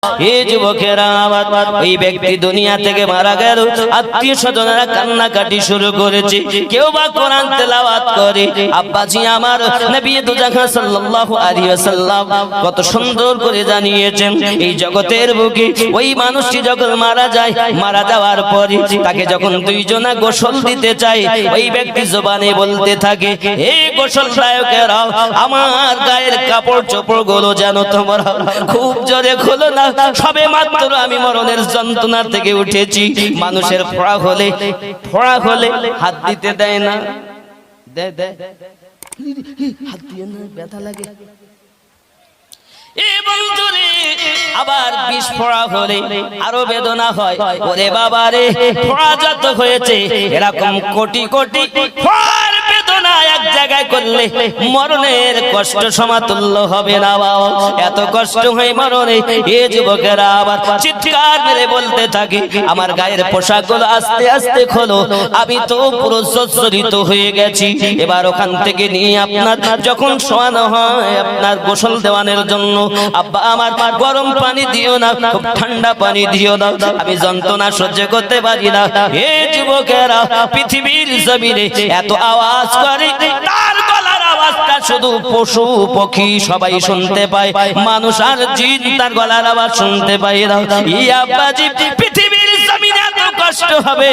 এই যুবকেরা ওই ব্যক্তি দুনিয়া থেকে মারা গেল, আত্মীয় স্বজনেরা কান্নাকাটি শুরু করেছে, কেউ বা কোরআন তেলাওয়াত করে। আব্বাজি আমার নবী দু জাহান সাল্লাল্লাহু আলাইহি ওয়াসাল্লাম কত সুন্দর করে জানিয়েছেন, এই জগতের বুকে ওই মানুষটি যখন মারা যায়, মারা যাওয়ার পরে তাকে যখন দুইজনা গোসল দিতে চায়, ওই ব্যক্তি জবানে বলতে থাকে, হে গোসল দায়কেরা, আমার গায়ের কাপড় চোপড় গুলো যেন তোমরা খুব জোরে খোলো না, সবে মাত্র আমি মরণের যন্ত্রণা থেকে উঠেছি। মানুষের ফোড়া হলে হাত দিতে দেয় না, হাত দিয়ে না, ব্যথা লাগে। আবার বিষ ফোড়া হলে আরো বেদনা হয়। ওরে বাবা রে, ফোড়া যত হয়েছে এরকম কোটি কোটি ফোড়ার বেদনা এক জায়গায় করলে মরণের কষ্ট সমাতুল্য হবে না। এত কষ্ট হয় মরণে। এ যুবকেরা আবার চিৎকার মেরে বলতে থাকে, আমার গায়ের পোশাকগুলো আস্তে আস্তে খোলো, আমি তো পুরো জর্জরিত হয়ে গেছি। এবার ওখান থেকে নিয়ে আপনার যখন শোয়ানো হয়, আপনার গোসল দেওয়ানোর জন্য আব্বা আমার গরম পানি দিও না, খুব ঠান্ডা পানি দিও না, আমি যন্ত্রণা সহ্য করতে পারি না। হে যুবকেরা, পৃথিবীর জমিনে এত আওয়াজ করে, তার গলার আওয়াজটা শুধু পশু পক্ষী সবাই শুনতে পায়, মানুষ আর জিন তার গলার আওয়াজ শুনতে পায় না। ই আব্বাজি, পৃথিবীর জমিনে এত কষ্ট হবে,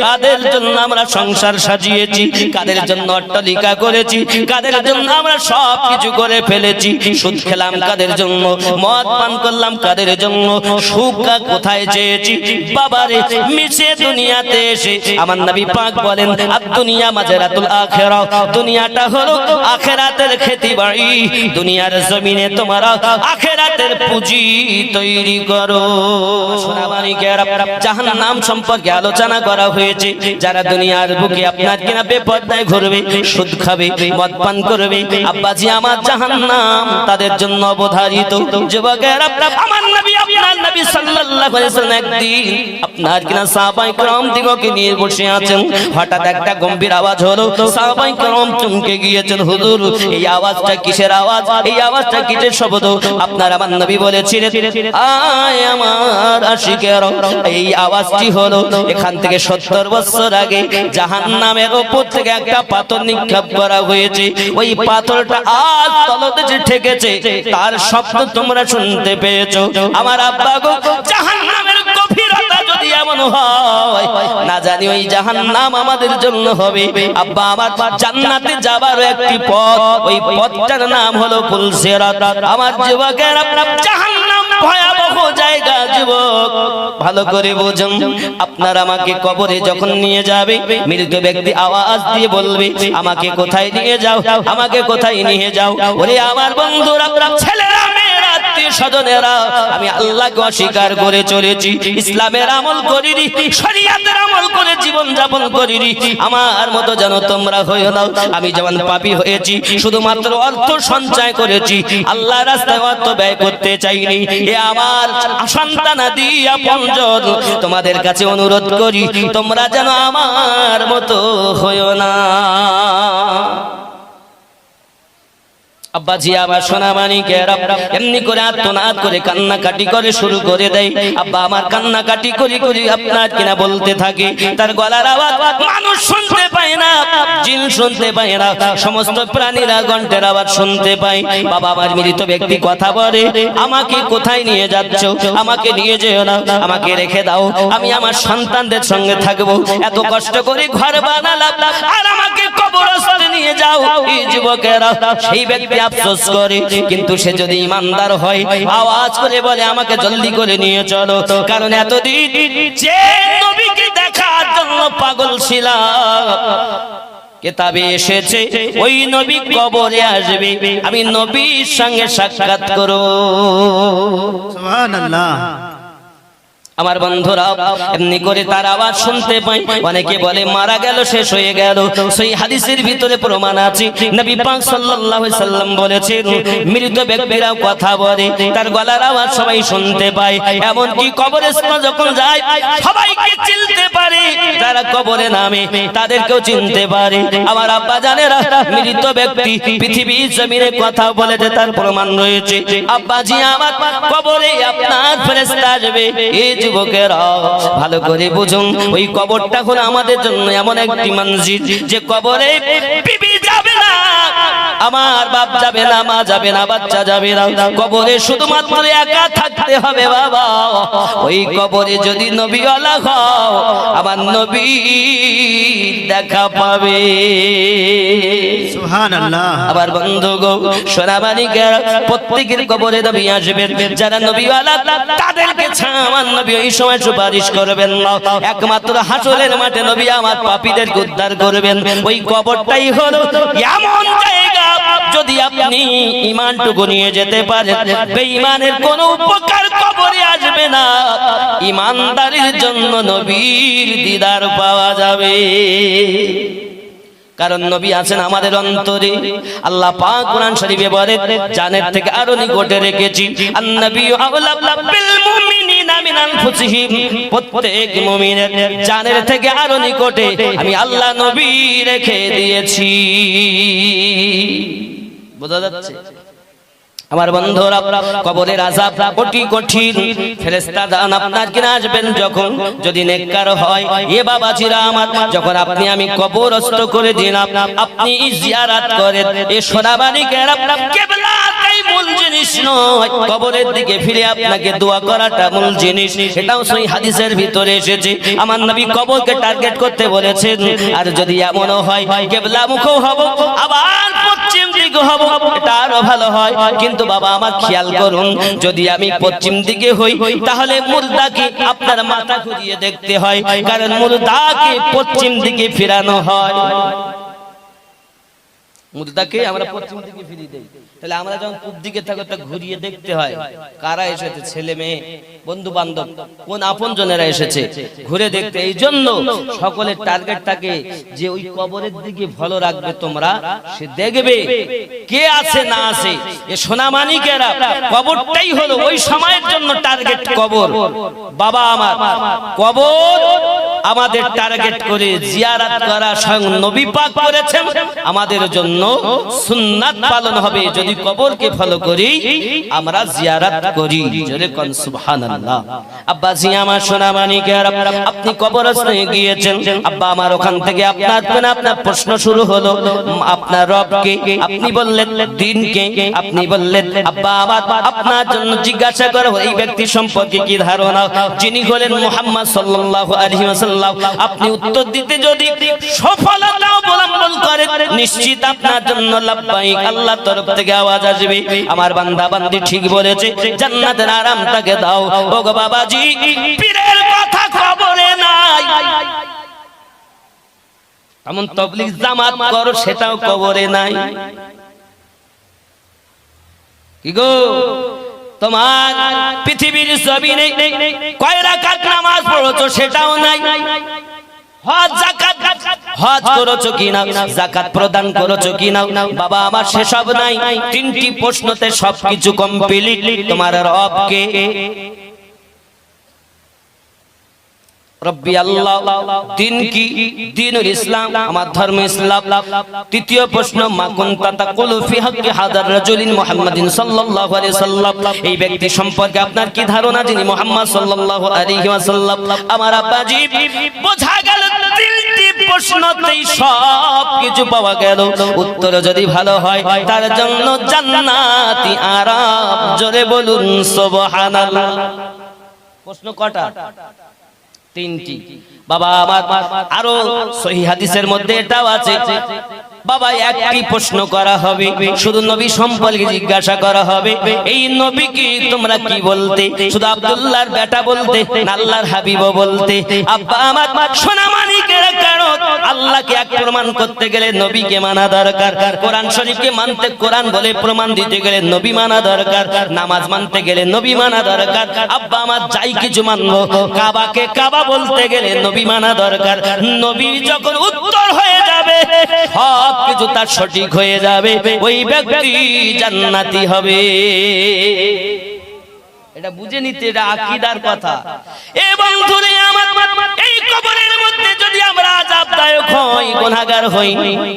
কাদের জন্য আমরা সংসার সাজিয়েছি, কাদের জন্য অট্টালিকা করেছি, কাদের জন্য আমরা সব কিছু করে ফেলেছি, সুদ খেলাম কাদের জন্য, মদ পান করলাম কাদের জন্য, সুখ কোথায় চেয়েছি। বাবারে, মিশে দুনিয়াতে এসে আমার নবী পাক বলেন, দুনিয়া মাজরাতুল আখিরা, দুনিয়াটা হলো আখিরাতের খেতি বাড়ি, দুনিয়ার জমিনে তোমরা আখিরাতের পুঁজি তৈরি করো। সোনামানিকেরা, জাহান্নাম সম্পর্কে আলোচনা করা হয়েছে। যারা দুনিয়ার বুকে আপনার কিনা বেপরদায় ঘুরবে, সুদ খাবে, মদ পান করবে, আব্বাজি আমার জাহান্নাম তাদের জন্য অবধারিত। যুবকেরা, আমার নবী আপনার নবী সাল্লাল্লাহু আলাইহি ওয়াসাল্লাম একদিন আপনার কিনা সাহাবায়ে কেরাম দিগকে নিয়ে বসে আছেন, হঠাৎ একটা গম্ভীর আওয়াজ হলো, সাহাবায়ে কেরাম চমকে গিয়েছেন, হুজুর এই আওয়াজটা কিসের আওয়াজ, এই আওয়াজটা কিসের শব্দ? আপনার আমার নবী বলেছিলেন, আয় আমার আশিকেরা, এই আওয়াজটি হলো এখান থেকে 70 বছর আগে জাহান্নামের উপর থেকে একটা পাথর নিক্ষেপ করা হয়েছে, ওই পাথরটা আজ তলদেশে ঠেকেছে, তার শব্দ তোমরা শুনতে পেয়েছো। আমার আব্বা গো, জাহান্নামের গভীরতা যদি এমন হয়, না জানি ওই জাহান্নাম আমাদের জন্য হবে। আব্বা আমার জান্নাতে যাবার একটি পথ, ওই পথটার নাম হলো পুলসিরাত। আমার যুবকেরা, জাহান্নাম ভয়াবহ জায়গা যুবক, ভালো করে বুঝুন। আপনার আমাকে কবরে যখন নিয়ে যাবে, মৃত ব্যক্তি আওয়াজ দিয়ে বলবে, আমাকে কোথায় নিয়ে যাও, আমাকে কোথায় নিয়ে যাও। ওরে আমার বন্ধুরা, ছেলেরা, মেয়েরা, আত্মীয় স্বজনেরা, আমি আল্লাহকে অস্বীকার করে চলেছি, ইসলামের আমল করিনি, শরীয়তের আমল করে জীবন যাপন করিনি, আমার মতো যেন তোমরা হইও না। আমি যেমন পাপী হয়েছি, শুধুমাত্র অর্থ সঞ্চয় করেছি, আল্লাহর রাস্তায় অর্থ ব্যয় করতে চাইনি। এ আমার সন্তানাদি আপনজন, তোমাদের কাছে অনুরোধ করি, তোমরা যেন আমার মতো হইও না। আব্বাজি আমার সোনামানিকেরা এমনি করে আত্মনাদ করে কান্নাকাটি করে শুরু করে দেয়। আব্বা আমার কান্নাকাটি করি করি আপনার কিনা বলতে থাকে, তার গলার আওয়াজ মানুষ শুনতে পায় না, জিন শুনতে পায় না, সমস্ত প্রাণীরা কণ্ঠের আওয়াজ শুনতে পায়। বাবা আমার মৃত ব্যক্তি কথা বলে, আমাকে কোথায় নিয়ে যাচ্ছ, আমাকে নিয়ে যেও না, আমাকে রেখে দাও, আমি আমার সন্তানদের সঙ্গে থাকবো, এত কষ্ট করে ঘর বানালাম, আর আমাকে কবরস্থানে নিয়ে যাও। এই যুবকেরা, সেই ব্যক্তি আফসোস করে, কিন্তু সে যদি ইমানদার হয়, আওয়াজ করে বলে, আমাকে জলদি করে নিয়ে চলো, কারণ এতদিন যে নবীকে দেখার জন্য পাগল ছিলাম, কিতাবে এসেছে ওই নবী কবরে আসবে, আমি নবীর সঙ্গে সাক্ষাৎ করব। সুবহানাল্লাহ। আমার বন্ধুরা এমনি করে তার আওয়াজ শুনতে পাই। অনেকে বলে মারা গেল, শেষ হয়ে গেল। সেই হাদিসের ভিতরে প্রমাণ আছে, নবী পাক সাল্লাল্লাহু আলাইহি সাল্লাম বলেছেন মৃত ব্যক্তিরাও কথা বলে, তার গলার আওয়াজ সবাই শুনতে পায়। এমন কি কবরস্থানে যখন যায় সবাইকে চিনতে পারে, যারা কবরে নামে তাদেরকেও চিনতে পারে। আমার আব্বা জানেরা, মৃত ব্যক্তি পৃথিবীর জমিনে কথা বলে যে তার প্রমাণ রয়েছে। আব্বাজি আমার, কবরে আপনার ফেরেশতা আসবে। এই যুবকেরা ভালো করে বুঝুন, ওই কবরটা হলো আমাদের জন্য এমন একটি মসজিদ যে কবরে বিবি যাবে না, আমার বাপ যাবে না, মা যাবে না, বাচ্চা যাবে না। কবরে শুধুমাত্র একা থাকতে হবে বাবা। ওই কবরে যদি নবীওয়ালা হও, আমার নবী দেখা পাবে। সুবহানাল্লাহ। আবার বন্ধুগো, সোনামানিকের প্রত্যেকের কবরে নবী আসবেন। যারা নবীওয়ালা তাদেরকে আমার নবী ওই সময় সুপারিশ করবেন না। একমাত্র হাসরের মাঠে নবী আমার পাপীদেরকে উদ্ধার করবেন। ওই কবরটাই হলো এমন জায়গা, যদি আপনি ঈমানটুকু নিয়ে যেতে পারেন, বেঈমানের কোনো উপকার কবরে আসবে না। ঈমানদারের জন্য নবীর দিদার পাওয়া যাবে। কারণ নবী আছেন আমাদের অন্তরে। আল্লাহ পাক কোরআন শরীফে বলেন, জানের থেকে আরো নিকটে রেখেছি। আন-নবিয়্যু আওলা বিল মুমিনিনা মিন আনফুসিহিম, প্রত্যেক মুমিনের জানের থেকে আরো নিকটে আমি আল্লাহ নবী রেখে দিয়েছি। বোঝা যাচ্ছে? আমার বন্ধুরা, কবরের আযাব কঠিন কঠিন। ফেরেশতা দান আপনার কিনা আসবেন যখন, যদি নেককার হয়। এ বাবাজিরা আমার, যখন আপনি আমি কবরস্থ করে দিলাম, আপনি জিয়ারত করেন, এ সোনামানিকেরা কিবলাটাই মূল জিনিস নয়, কবরের দিকে ফিরে আপনাকে দোয়া করাটা মূল জিনিস। এটাও সহিহ হাদিসের ভিতরে এসেছে। আমার নবী কবরকে টার্গেট করতে বলেছেন। আর যদি এমনও হয় কিবলা মুখও হব, আবার পশ্চিম দিকে হব, এটা আরো ভালো হয়। কিন্তু বাবা আমার খেয়াল করুন, যদি আমি পশ্চিম দিকে হই তাহলে মুর্দাকে আপনার মাথা ঘুরিয়ে দেখতে হয়, কারণ মুর্দাকে পশ্চিম দিকে ফিরানো হয়। মুর্দাকে আমরা পশ্চিম দিকে ফিরিয়ে দেই, তাহলে আমরা যখন পূব দিকে থাকি তা ঘুরিয়ে দেখতে হয় কারা এসেছে, ছেলে মেয়ে, বন্ধু বান্ধব, কোন আপনজনেরা এসেছে, ঘুরে দেখতে। এই জন্য সকলের টার্গেট থাকে যে ওই কবরের দিকে ভালো রাখবে তোমরা, সে দেখবে কে আছে না আছে। এ সোনামানিকেরা কবরটাই হলো ওই সময়ের জন্য টার্গেট কবর। বাবা আমার, কবর আমাদের টার্গেট করে জিয়ারত করা স্বয়ং নবী পাক করেছেন। আমাদের জন্য সুন্নাত পালন হবে যদি কবরকে ফলো করি, আমরা জিয়ারত করি। জোরে কোন সুবহানাল্লাহ। আব্বা জি আমার সোনামানিকেরা, আপনি কবরস্থানে গিয়েছেন। আব্বা আমার, ওখান থেকে আপনার প্রশ্ন শুরু হলো, আপনার রবকে, আপনি বললেন দ্বীনকে, আপনি বললেন আব্বা আমার আপনার জন্য জিজ্ঞাসা করা এই ব্যক্তি সম্পর্কে কি ধারণা, যিনি হলেন মুহাম্মদ সাল্লাল্লাহু আলাইহি ওয়াসাল্লাম। আপনি উত্তর দিতে যদি সফলতা অবলম্বন করেন, নিশ্চিত আপনার জন্য লাব্বাইক আল্লাহর তরফ থেকে আওয়াজ আসবে, আমার বান্দা বান্দি ঠিক বলেছে, জান্নাতের আরাম তাকে দাও। ওগো বাবাজি, পীরের কথা কবরে নাই। এমন তাবলীগ জামাত করো, সেটাও কবরে নাই। কি গো, তোমার পৃথিবীর জমিনে কয় রাকাত নামাজ পড়ছো, সেটাও নাই। হজ যাকাত, হজ করেছো কিনা, যাকাত প্রদান করেছো কিনা, বাবা আমার সেসব নাই। তিনটি প্রশ্নতে সবকিছু কমপ্লিট। তোমার রব কে? রব্বি আল্লাহ। দিন কি? দ্বীনুল ইসলাম, আমার ধর্ম ইসলাম। তৃতীয় প্রশ্ন, মা কুনতা তাকুলু ফি হাক্কি হাযার রাজুলিন মুহাম্মাদিন সাল্লাল্লাহু আলাইহি ওয়াসাল্লাম, এই ব্যক্তি সম্পর্কে আপনার কি ধারণা যিনি মুহাম্মদ সাল্লাল্লাহু আলাইহি ওয়াসাল্লাম। আমার আব্বাজি, বোঝা গেল তিনটি প্রশ্নতেই সব কিছু পাওয়া গেল। উত্তর যদি ভালো হয় তার জন্য জান্নাতি আরাম। জোরে বলুন সুবহানাল্লাহ। প্রশ্ন কটা? তিনটি। বাবা আমার, আরো সহিহ হাদিসের মধ্যে এটাও আছে, বাবা একটি প্রশ্ন করা হবে, শুধু নবী সম্পর্কে জিজ্ঞাসা করা হবে, এই নবী কি তোমরা কি বলতে? শুধু আব্দুল্লাহর বেটা বলতে না আল্লাহর হাবিব বলতে? আব্বা আমার সোনা মানিকেরা, কারণ আল্লাহকে এক প্রমাণ করতে গেলে নবীকে মানা দরকার, কোরআন শরীফকে মানতে, কোরআন বলে প্রমাণ দিতে গেলে নবী মানা দরকার, নামাজ মানতে গেলে নবী মানা দরকার। আব্বা আমার যাই কিছু মানবো, কাবাকে কাবা বলতে গেলে নবী মানা দরকার। নবী যখন উত্তর হয়ে যাবে, সব কিছু তার সঠিক হয়ে যাবে, ওই ব্যক্তি জান্নাতি হবে। এটা বুঝে নিতে, এটা আকীদার কথা। এবং ধরে আমার এই কবরের মধ্যে যদি আমরা আযাবদায়ক হই, গুনাহগার হই,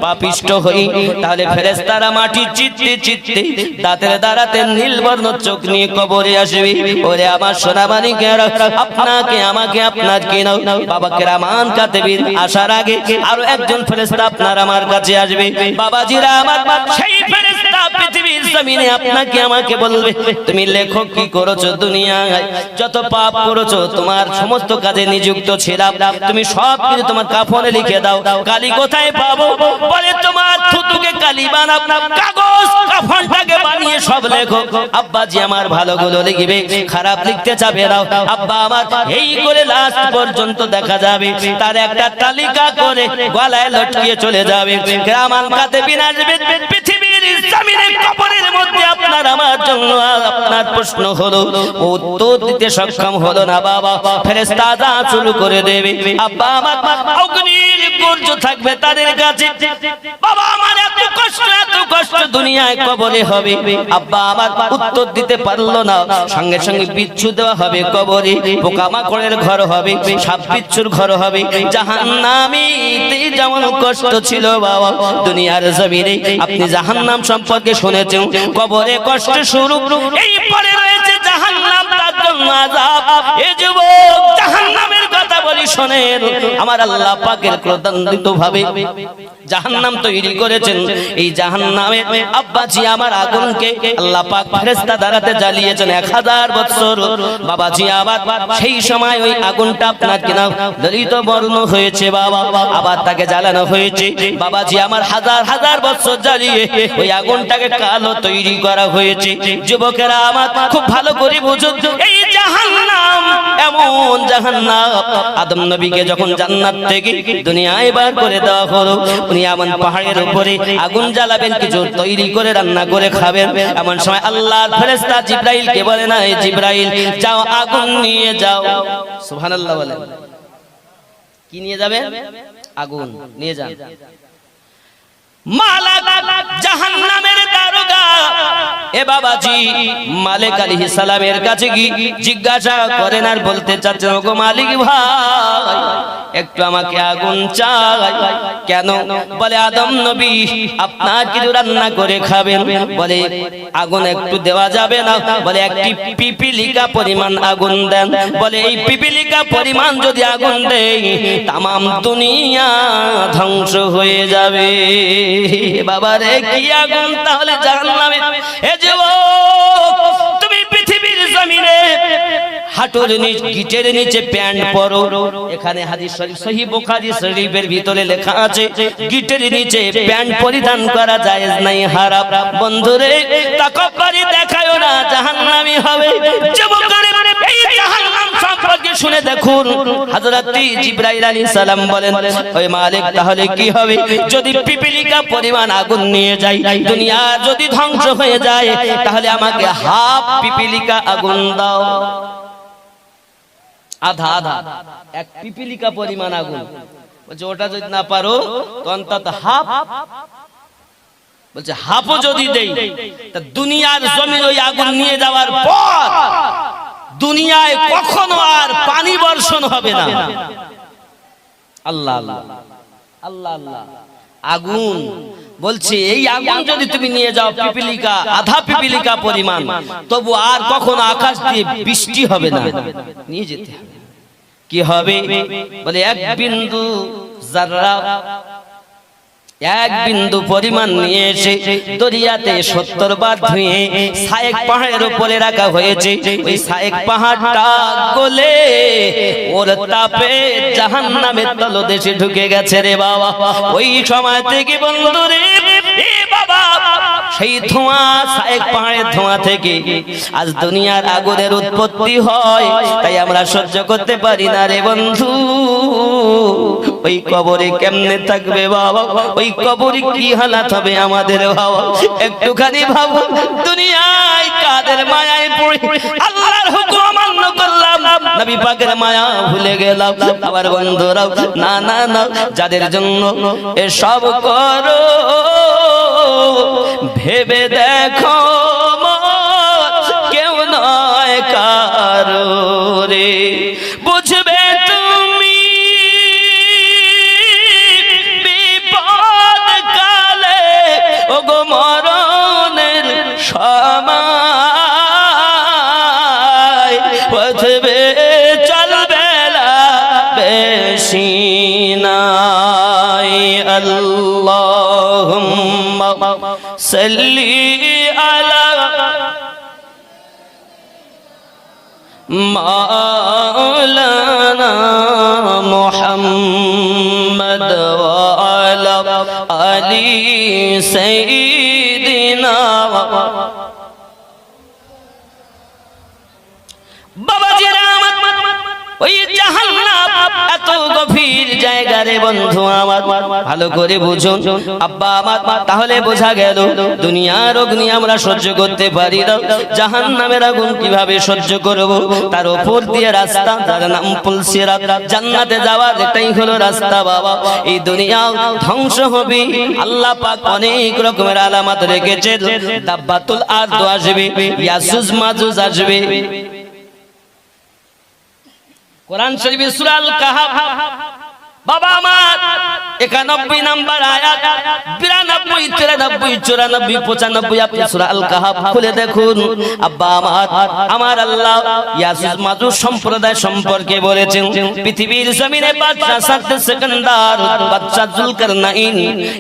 পাপিষ্ট হই, তাহলে ফেরেশতারা মাটি চিত্তে চিত্তে দাঁতের দাঁড়াতে নীলবর্ণ চোখ নিয়ে কবরে আসবে। ওরে আমার সোনা মানিকেরা, আপনাকে আমাকে আপনার কি নাও বাবাকে রামান কাতেবির আসার আগে আরো একজন ফেরেশতা আপনার আমার কাছে আসবে। বাবাজিরা আমার, সেই ফেরেশতা পৃথিবীর জমিনে আপনাকে আমাকে বলবে, তুমি লেখো কি করেছো দুনিয়ায়, যত পাপ করেছো, তোমার সমস্ত কাজে নিযুক্ত ছিলাম, তুমি সব কিছু তোমার কাফনে লিখে দাও। কালি কোথায় পাবো? বলে তোমার থুতুকে কালি বানাও, কাগজ কাফনটাকে বানিয়ে সব লেখো। আব্বাজি আমার ভালোগুলো লিখবে, খারাপ লিখতে চাবে না। আব্বা আমার এই করে লাস্ট পর্যন্ত দেখা যাবে তার একটা তালিকা করে গলায় লটকিয়ে চলে যাবে। গ্রামান কাতেবিন আসবে পৃথিবীর জমিনে, কবরের মধ্যে আপনার আমার জন্য আপনার প্রশ্ন হলো, উত্তর দিতে সক্ষম হলো না বাবা, ফেরেশতা যা শুরু করে দেবে। আব্বা আমার অগ্নির গর্জ থাকবে তাদের কাছে, বাবা আমার এত কষ্ট দুনিয়ায় কবরে হবে। আব্বা আমার উত্তর দিতে পারলো না, সঙ্গে সঙ্গে বিচ্ছু দেওয়া হবে কবরে, পোকামাকড়ের ঘর হবে, সাপ বিচ্ছুর ঘর হবে। জাহান্নামীতে যেমন কষ্ট ছিল বাবা দুনিয়ার জমিনে, আপনি জাহান্নাম সম্পর্কে শুনেছেন, কবরে কষ্ট শুরু, এই পরে রয়েছে জাহান্নাম, তার জন্য আযাব। এই যুবক জাহান্নামের কথা বলি শোনেন, আমার আল্লাহ পাকের ক্রোধান্বিত ভাবে জাহান্নাম তৈরি করেছেন। এই জাহান্নামে আব্বাজি আমার আগুনকে আল্লাহ পাক ফেরেশতা দ্বারাতে জ্বালিয়েছেন 1000 বছর। বাবাজি আবার সেই সময় ওই আগুনটা আপনার কিনা দলিত বর্ণ হয়েছে বাবা, আবার তাকে জ্বালানো হয়েছে। বাবাজি আমার হাজার বছর জ্বালিয়ে ওই আগুনটাকে কালো তৈরি করা হয়েছে। যুবকেরা আমার খুব ভালো করে বুঝুন, এই জাহান্নাম এমন জাহান্নাম, আদম নবীকে যখন জান্নাত থেকে দুনিয়ায় বার করে দেওয়া হলো, উনি এমন পাহাড়ের উপরে আগুন জ্বালাবেন, কিছু তৈরি করে রান্না করে খাবেন। এমন সময় আল্লাহর ফেরেশতা জিবরাইলকে বলে, না এই জিবরাইল যাও আগুন নিয়ে যাও। সুবহানাল্লাহ বলেন, কি নিয়ে যাবে? আগুন নিয়ে যান। মালাক জাহান্নামের দারোগা এ বাবাজি মালিক আলাইহিস সালামের কাছে কি জিজ্ঞাসা করেন আর বলতে চাচ্ছেন, ওগো মালিক ভাই একটু আমাকে আগুন চাই। কেন? বলে আদম নবী আপনার কিছু রান্না করে খাবেন। বলে আগুন একটু দেওয়া যাবে না? বলে একটি পিপিলিকা পরিমাণ আগুন দেন। বলে এই পিপিলিকা পরিমাণ যদি আগুন দেই তামাম দুনিয়া ধ্বংস হয়ে যাবে। বাবারে কি আগুন তাহলে জাহান্নামে। এ যুবক তুমি পৃথিবীর জমিনে হাঁটুর নিচে গিটের নিচে প্যান্ট পরো, এখানে হাদিস শরীফ সহিহ বুখারী শরীফের ভিতরে লেখা আছে গিটের নিচে প্যান্ট পরিধান করা জায়েজ নাই, হারাম। বন্ধুরে তাকাব্বুরি দেখায়ও না, জাহান্নামী হবে। যুবকরে এই জাহান্নাম সম্পর্কে শুনে দেখুন, হযরত জিবরাইল আলাইহিস সালাম বলেন, ওই মালিক তাহলে কি হবে যদি পিপিলিকা পরিমাণ আগুন নিয়ে যাই, দুনিয়া যদি ধ্বংস হয়ে যায়, তাহলে আমাকে হাফ পিপিলিকা আগুন দাও। আধা আধা এক পিপিলিকা পরিমাণ আগুন। বলছে ওটা যদি না পারো তো অন্তত হাফ। বলছে হাফও যদি দেই তা দুনিয়ার জমিন ওই আগুন নিয়ে যাওয়ার পর দুনিয়ায় কখনো আর পানি বর্ষণ হবে না। আল্লাহ আল্লাহ আল্লাহ আল্লাহ। আগুন বলছে এই আগুন যদি তুমি নিয়ে যাও পিপিলিকা, আধা পিপিলিকা পরিমাণ, তবু আর কখনো আকাশ দিয়ে বৃষ্টি হবে না, নিয়ে যেতে হবে। কি হবে? বলে এক বিন্দু জাররা, এক বিন্দু পরিমাণ নিয়ে এসে দরিয়াতে 70 বার ধুয়ে সায়েক পাহাড়ের উপরে রাখা হয়েছে। ওই সায়েক পাহাড়টা গলে ওর তাপে জাহান্নামের তলদেশে ঢুকে গেছে রে বাবা। ওই সময় থেকে বন্ধুরে এ বাবা সেই ধোঁয়া, সায়েক পাহাড়ের ধোঁয়া থেকে আজ দুনিয়ার আগুনের উৎপত্তি হয়। তাই আমরা সহ্য করতে পারি না রে বন্ধু। ওই কবরে কেমনে থাকবে বাবা, ওই কবরে কি হালাত হবে আমাদের বাবা, একটুখানি ভাবো। দুনিয়ায় কাদের মায়ায় পড়ে আল্লাহর হুকুম অমান্য করলাম, নবী পাকের মায়া ভুলে গেলাম। আবার বন্ধুরা না না না, যাদের জন্য এসব করো ভেবে দেখো কেউ নয় কারো রে, বুঝবে তুমি বিপদ কালে ওগো মরণের সময়, বুঝবে চলবে না বেশি নাই। আল্লাহুম্মা সাল্লি আলা মাওলানা মুহাম্মদ ওয়া আলা আলি সাইয়্যিদিনা। বাবাজিরা ওই জাহান্নাম এত গভীর জায়গা রে বন্ধু আমার, ভালো করে বুঝুন আব্বা আমার। তাহলে বোঝা গেল দুনিয়ার অগ্নি আমরা সহ্য করতে পারি না, জাহান্নামের আগুন কিভাবে সহ্য করব? তার উপর দিয়ে রাস্তা, তার নাম পুলসিরাত, জান্নাতে যাওয়ার এটাই হলো রাস্তা বাবা। এই দুনিয়া ধ্বংস হবে, আল্লাহ পাক অনেক রকমের আলামত রেখেছে। দাব্বাতুল আরদ আসবে, ইয়াজুজ মাজুজ আসবে। কোরআন শরীফে সূরা আল কাহাফ বাবা আমার 91 নাম্বার আয়াত, 92, 93, 94, 95 আপনি সূরা আল কাহাফ খুলে দেখুন। আব্বা আমার আল্লাহ ইয়াজুজ মাজুজ সম্প্রদায় সম্পর্কে বলেছেন। পৃথিবীর জমিনে বাদশা সাদ্দ সিকান্দার, বাদশা জুলকারনাইন,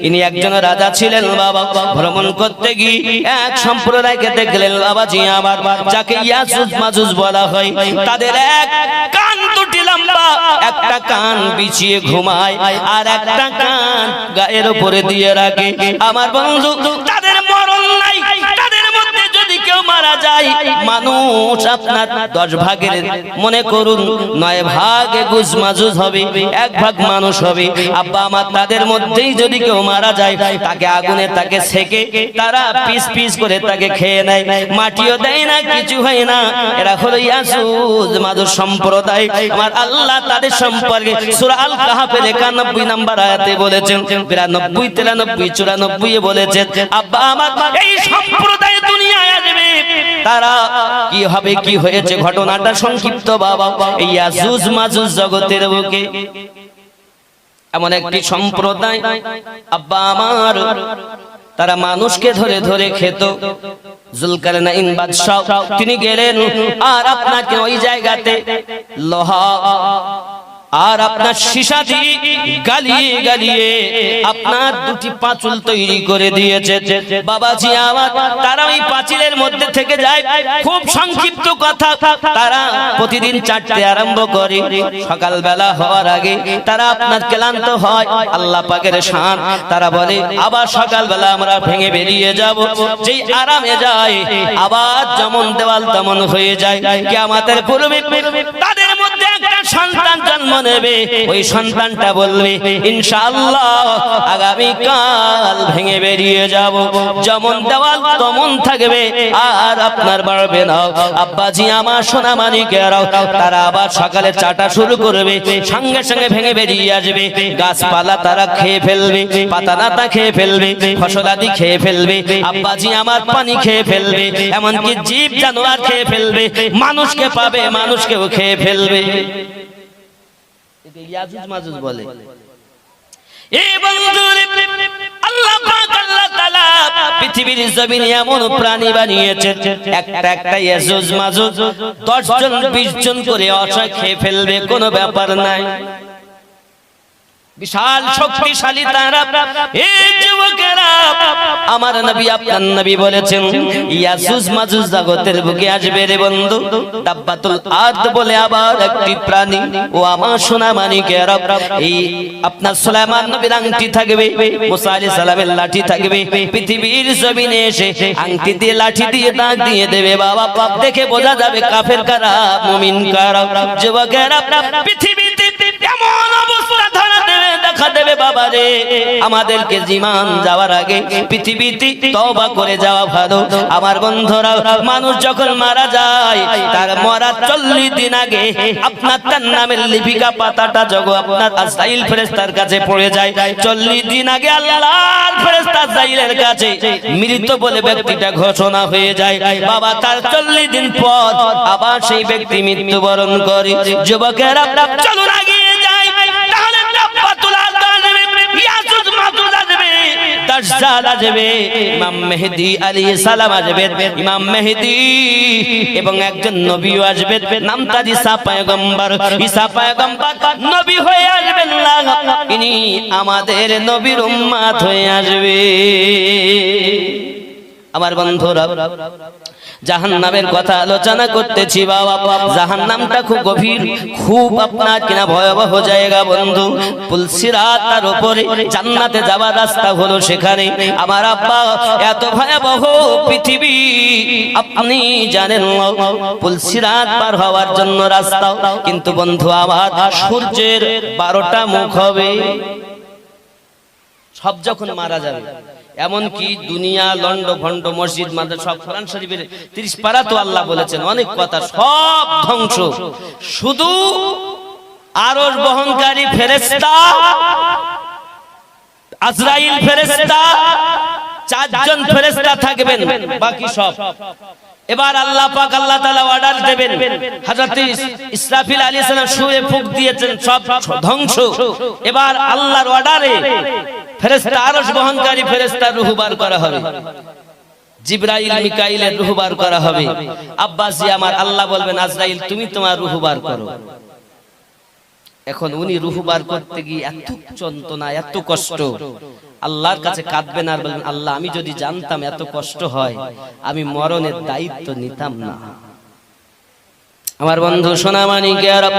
ইনি একজন রাজা ছিলেন বাবা। ভ্রমণ করতে গিয়ে এক সম্প্রদায়কে দেখলেন বাবাজি আমার, যাকে ইয়াজুজ মাজুজ বলা হয়। তাদের এক কান দুটি লম্বা, একটা কান বিছিয়ে ঘুমায় আর একটা কান গায়ের উপরে দিয়ে রাখে। আমার বন্ধু তাদের মরণ নাই, তাদের মধ্যে যদি কেউ মারা যায় মানুষ আপনার 10 ভাগের মনে করুন 9 ভাগ গুজ মাজুজ হবে, 1 ভাগ মানুষ হবে। আব্বা আমার তাদের মধ্যেই যদি কেউ মারা যায় তাকে আগুনে তাকে সেকে তারা পিস পিস করে তাকে খেয়ে নেয়, মাটিও দেয় না, কিছু হয় না। এরা হলো ইয়াজুজ মাজুজ সম্প্রদায়। আমার আল্লাহ তাদের সম্পর্কে সূরা আল কাহাফের 91 নাম্বার আয়াতে বলেছেন, 92, 93, 94 বলেছেন আব্বা আমার এই সম্প্রদায় দুনিয়ায় আসবে। তারা কি হবে, কি হয়েছে ঘটনাটা সংক্ষিপ্ত বাবা। এই ইয়াজুজ মাজুজ জগতের বুকে এমন একটি সম্প্রদায় আব্বা আমার, তারা মানুষকে ধরে ধরে খেত। জুলকারনাইন বাদশা তিনি গেলেন আর আপনাকে ওই জায়গাতে লোহা আর আপনার সীসা দিয়ে গালিয়ে গালিয়ে আপনার 2টি পাঁচিল তৈরি করে দিয়েছে বাবাজি আমার। তারা ওই পাঁচিলের মধ্যে থেকে যায়। খুব সংক্ষিপ্ত কথা, তারা প্রতিদিন 4টে আরম্ভ করে, সকালবেলা হওয়ার আগে তারা আপনার ক্লান্ত হয়, আল্লাহ পাকের শান। তারা বলে আবার সকালবেলা আমরা ভেঙে বেরিয়ে যাব। যেই আরামে যায় আবার যেমন দেওয়াল তেমন হয়ে যায়। কিয়ামতের পূর্বে তাদের মধ্যে একটা সন্তান জন্ম নেবে। ওই সন্তানটা বলবে ইনশাআল্লাহ আগামী কাল ভেঙে বেরিয়ে যাব, যেমন দেওয়াল তেমন থাকবে আর আপনার বাড়বে না। আব্বাজি আমার সোনা মানিকেরাও তারা আবার সকালে চাটা শুরু করবে, সঙ্গে সঙ্গে ভেঙে বেরিয়ে আসবে। গাছপালা তারা খেয়ে ফেলবে, পাতা নাতা খেয়ে ফেলবে, ফসলাদি খেয়ে ফেলবে, আব্বাজি আমার পানি খেয়ে ফেলবে, এমনকি জীব জানোয়ার খেয়ে ফেলবে, মানুষকে পাবে মানুষকেও খেয়ে ফেলবে। ইয়াজুজ মাজুজ বলে। এই বন্ধুরে আল্লাহ পাক আল্লাহ তাআলা পৃথিবীর জমিনে এমন প্রাণী বানিয়েছেন, একটা একটা ইয়াজুজ মাজুজ 10 জন 20 জন করে অসহায় খেয়ে ফেলবে, কোনো ব্যাপার নাই। বিশাল শক্তিশালী তারা। এই যুবকেরা, আমার নবী আপনার নবী বলেছেন ইয়াজুজ মাজুজ জগতের বুকে আসবে রে বন্ধু। দাব্বাতুল আরদ বলে আবার একটি প্রাণী। ও আমার সোনা মানিকেরা, এই আপনার সুলাইমান নবীর আংটি থাকবে, মুসা আলাইহিস সালামের লাঠি থাকবে। পৃথিবীর জমিনে এসে আংটি দিয়ে লাঠি দিয়ে দাগ দিয়ে দেবে বাবা। দেখে বোঝা যাবে কাফের কারা মুমিন কারা। যুবকেরা, পৃথিবীতে এমন অবস্থা ধরা দেবে, দেখা দেবে বাবা রে। আমাদেরকে জীবন যাওয়ার আগে পৃথিবীতে তওবা করে যাওয়া ভালো। আমার বন্ধুরা, মানুষ যখন মারা যায় তার মরার 40 দিন আগে আপনার তার নামের লিপিকা পাতাটা যখন আপনার আজরাইল ফেরেশতার কাছে পড়ে যায়, 40 দিন আগে আল্লাহর ফেরেশতা আজরাইলের কাছে মৃত বলে ব্যক্তিটা ঘোষণা হয়ে যায় বাবা। তার 40 দিন পর আবার সেই ব্যক্তি মৃত্যুবরণ করে। যুবকেরা, চলুন এগিয়ে যাই। তাহলে দাব্বাতুল আরদ আসবে, ইয়াজুজ মাজুজ আসবে, দাজ্জাল আসবে, ইমাম মেহেদী আলাইহিস সালাম আসবে, ইমাম মেহেদী এবং একজন নবীও আসবে, নাম তার ঈসা পয়গম্বর। ঈসা পয়গম্বর নবী হয়ে আসবেন না, ইনি আমাদের নবীর উম্মত হয়ে আসবে। আমার বন্ধুরা, জাহান্নামের কথা আলোচনা করতেছি বাবা। জাহান্নামটা খুব গভীর, খুব আপনার কিনা ভয়াবহ জায়গা বন্ধু। পুলসিরাত তার উপরে, জান্নাতে যাওয়ার রাস্তা হলো সেখানে। আমার আব্বা, এত ভয়াবহ পৃথিবী আপনি জানেন। পুলসিরাত পার হওয়ার জন্য রাস্তা, কিন্তু বন্ধু আমার সূর্যের 12টা মুখ হবে। সব যখন মারা যাবে, এমনকি দুনিয়া লন্ড ভন্ড মসজিদ মাদ্রাসা সব, কোরআন শরীফের 30 পারা তো আল্লাহ বলেছেন অনেক কথা, সব ধ্বংস। শুধু আরশ বহনকারী ফেরেশতা আজরাইল ফেরেশতা 4 জন ফেরেশতা থাকবেন, বাকি সব। এবার আল্লাহ পাক আল্লাহ তাআলা অর্ডার দেবেন, হযরত ইসরাফিল আলাইহিস সালাম সুরে ফুঁক দিয়েছেন, সব ধ্বংস। এবার আল্লাহর অর্ডারে ফেরেশতা আরশ বহনকারী ফেরেশতা রূহ বার করা হবে, জিবরাইল মিকাইলের রূহ বার করা হবে। আব্বাসি আমার, আল্লাহ বলবেন আজরাইল তুমি তোমার রূহ বার করো। এখন উনি রূহ বার করতে গিয়ে এত যন্ত্রণা, এত কষ্ট, আল্লাহর কাছে কাঁদবেন আর বলবেন আল্লাহ আমি যদি জানতাম এত কষ্ট হয় আমি মরণের দায়িত্ব নিতাম না। আমার বন্ধু সোনামানিকেরা,